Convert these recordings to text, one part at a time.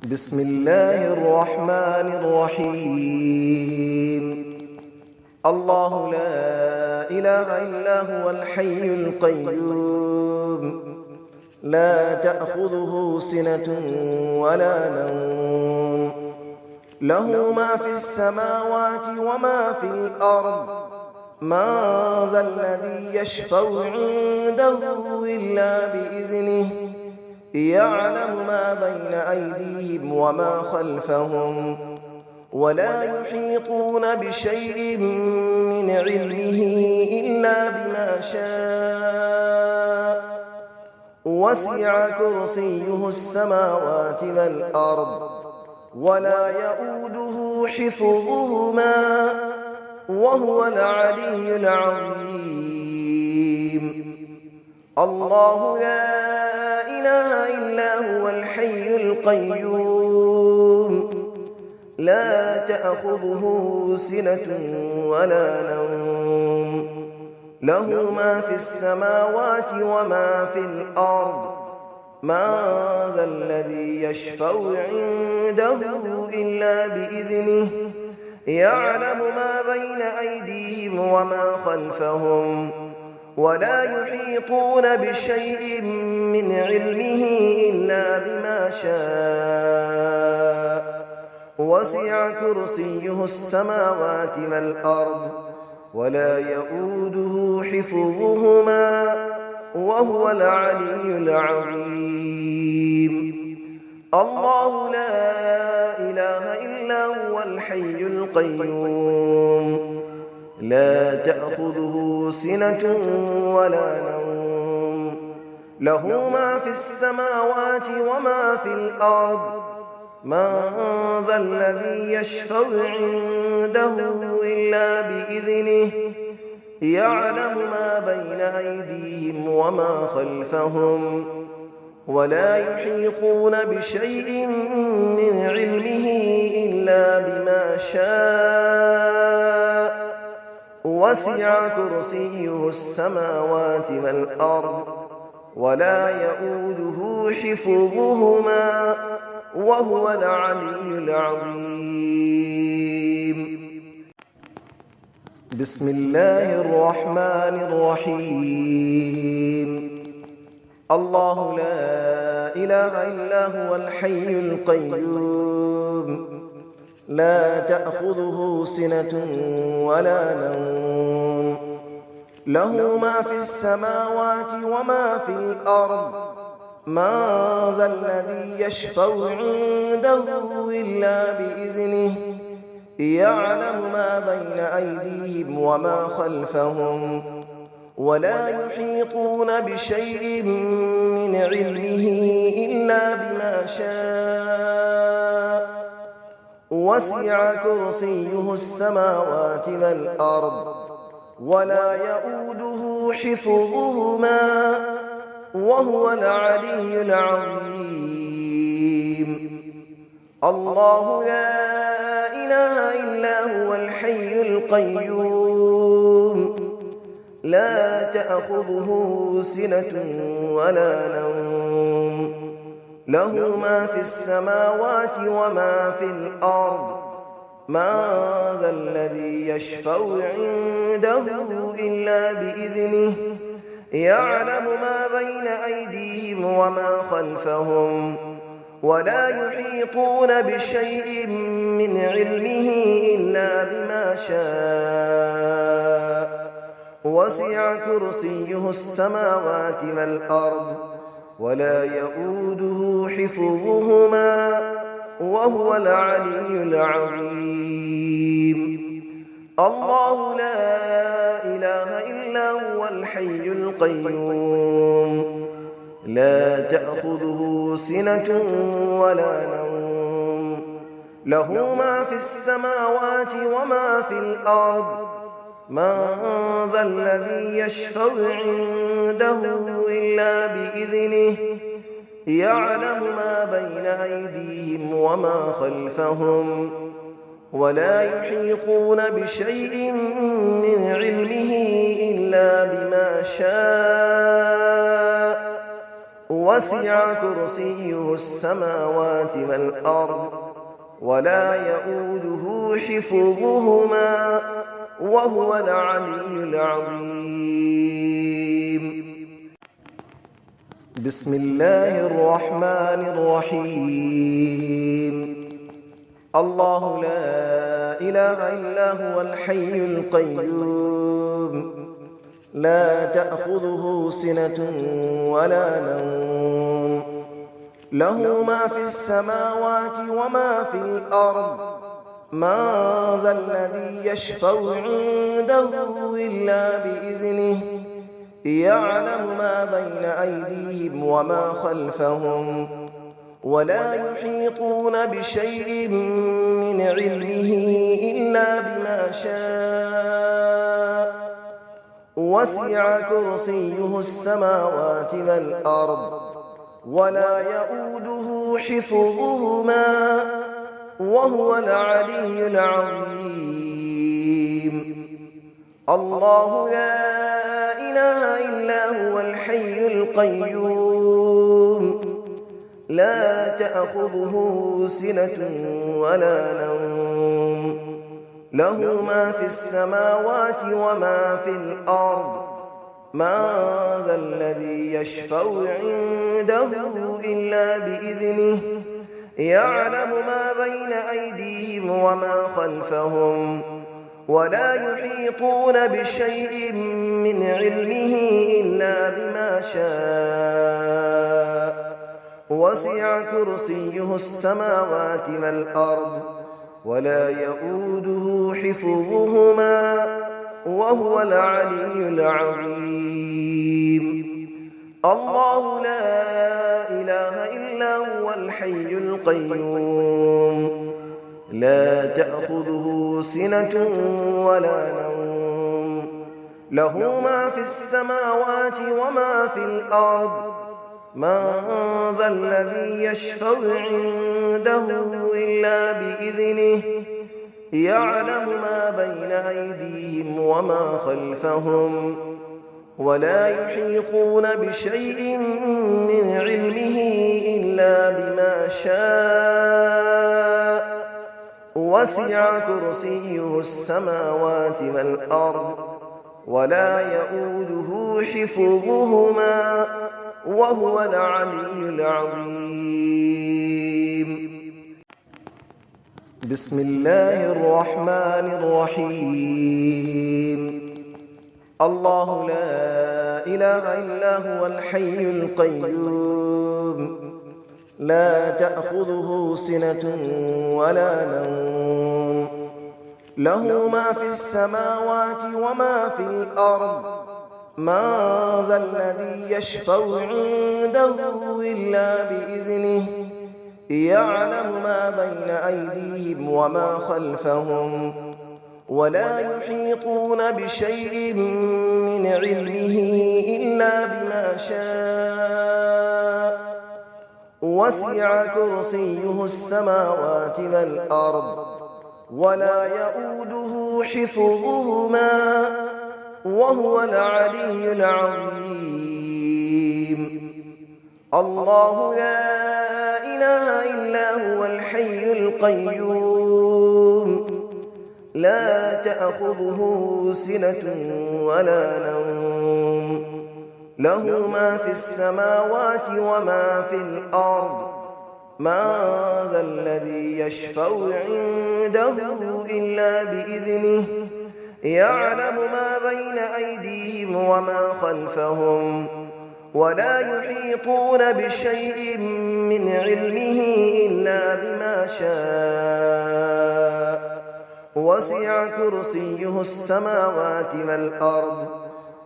بسم الله الرحمن الرحيم. الله لا إله إلا هو الحي القيوم، لا تأخذه سنة ولا نوم، له ما في السماوات وما في الأرض. من ذا الذي يشفع عنده إلا بإذنه، يعلم ما بين أيديهم وما خلفهم، ولا يحيطون بشيء من علمه إلا بما شاء. وسع كرسيه السماوات والأرض، ولا يؤوده حفظهما، وهو العلي العظيم. الله لا إله إلا هو الحي القيوم، لا تأخذه سنة ولا نوم، له ما في السماوات وما في الأرض. من ذا الذي يشفع عنده إلا بإذنه، يعلم ما بين أيديهم وما خلفهم، ولا يحيطون بشيء من علمه إلا بما شاء. وسع كرسيه السماوات والأرض، ولا يؤوده حفظهما، وهو العلي العظيم. الله لا إله إلا هو الحي القيوم، لا تأخذه سنة ولا نوم، له ما في السماوات وما في الأرض. من ذا الذي يشفع عنده إلا بإذنه، يعلم ما بين أيديهم وما خلفهم، ولا يحيطون بشيء من علمه إلا بما شاء. وسع كرسيه السماوات والأرض، ولا يؤوده حفظهما، وهو العلي العظيم. بسم الله الرحمن الرحيم. الله لا إله إلا هو الحي القيوم، لا تأخذه سنة ولا نوم، له ما في السماوات وما في الأرض. من ذا الذي يشفع عنده إلا بإذنه، يعلم ما بين أيديهم وما خلفهم، ولا يحيطون بشيء من علمه إلا بما شاء. وسع كرسيه السماوات والأرض، ولا يؤوده حفظهما، وهو العلي العظيم. الله لا إله إلا هو الحي القيوم، لا تأخذه سنة ولا نوم، له ما في السماوات وما في الأرض. من ذا الذي يشفع عنده إلا بإذنه، يعلم ما بين أيديهم وما خلفهم، ولا يحيطون بشيء من علمه إلا بما شاء. وسع كرسيه السماوات والأرض، ولا يؤوده حفظهما، وهو العلي العظيم. الله لا إله إلا هو الحي القيوم، لا تأخذه سنة ولا نوم، له ما في السماوات وما في الأرض. من ذا الذي يشفع عنده إلا بإذنه، يعلم ما بين أيديهم وما خلفهم، ولا يحيطون بشيء من علمه إلا بما شاء. وسع كرسيه السماوات والأرض ولا يؤوده حفظهما وهو العلي العظيم. بسم الله الرحمن الرحيم. الله لا إله إلا هو الحي القيوم لا تأخذه سنة ولا نوم له ما في السماوات وما في الأرض من ذا الذي يشفع عنده إلا بإذنه يعلم ما بين أيديهم وما خلفهم ولا يحيطون بشيء من علمه إلا بما شاء وسع كرسيه السماوات والأرض ولا يؤوده حفظهما وهو العلي العظيم. الله لا إله إلا هو الحي القيوم لا تأخذه سنة ولا نوم له ما في السماوات وما في الأرض من ذا الذي يشفع عنده إلا بإذنه يعلم ما بين أيديهم وما خلفهم ولا يحيطون بشيء من علمه إلا بما شاء وسع كرسيه السماوات والأرض ولا يؤوده حفظهما وهو العلي العظيم. الله لا إله إلا هو الحي القيوم لا تأخذه سنة ولا نوم له ما في السماوات وما في الأرض من ذا الذي يشفع عنده إلا بإذنه يعلم ما بين أيديهم وما خلفهم ولا يحيطون بشيء من علمه إلا بما شاء وسع كرسيه السماوات والأرض ولا يؤوده حفظهما وهو العلي العظيم. بسم الله الرحمن الرحيم. الله لا إله إلا هو الحي القيوم لا تأخذه سنة ولا نوم له ما في السماوات وما في الأرض من ذا الذي يشفع عنده إلا بإذنه يعلم ما بين أيديهم وما خلفهم ولا يحيطون بشيء من علمه إلا بما شاء وسع كرسيه السماوات والأرض ولا يؤوده حفظهما وهو العلي العظيم. الله لا إله إلا هو الحي القيوم لا تأخذه سنة ولا نوم له ما في السماوات وما في الأرض من ذا الذي يشفع عنده إلا بإذنه يعلم ما بين أيديهم وما خلفهم ولا يحيطون بشيء من علمه إلا بما شاء وسع كرسيه السماوات والأرض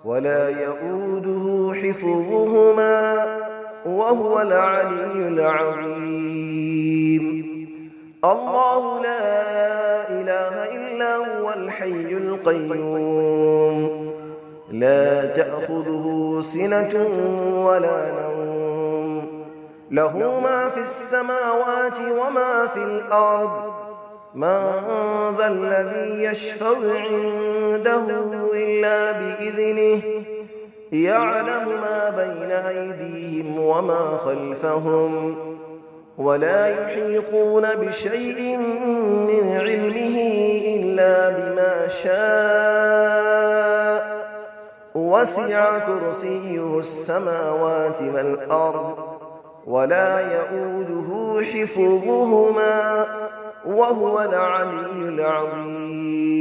ولا يؤوده حفظهما وهو العلي العظيم. الله لا إله إلا هو الحي القيوم لا تأخذه سنة ولا نوم له ما في السماوات وما في الأرض من ذا الذي يشفع عنده إلا بإذنه يعلم ما بين أيديهم وما خلفهم ولا يحيطون بشيء من علمه إلا بما شاء وسع كرسيه السماوات والأرض ولا يئوده حفظهما وهو العلي العظيم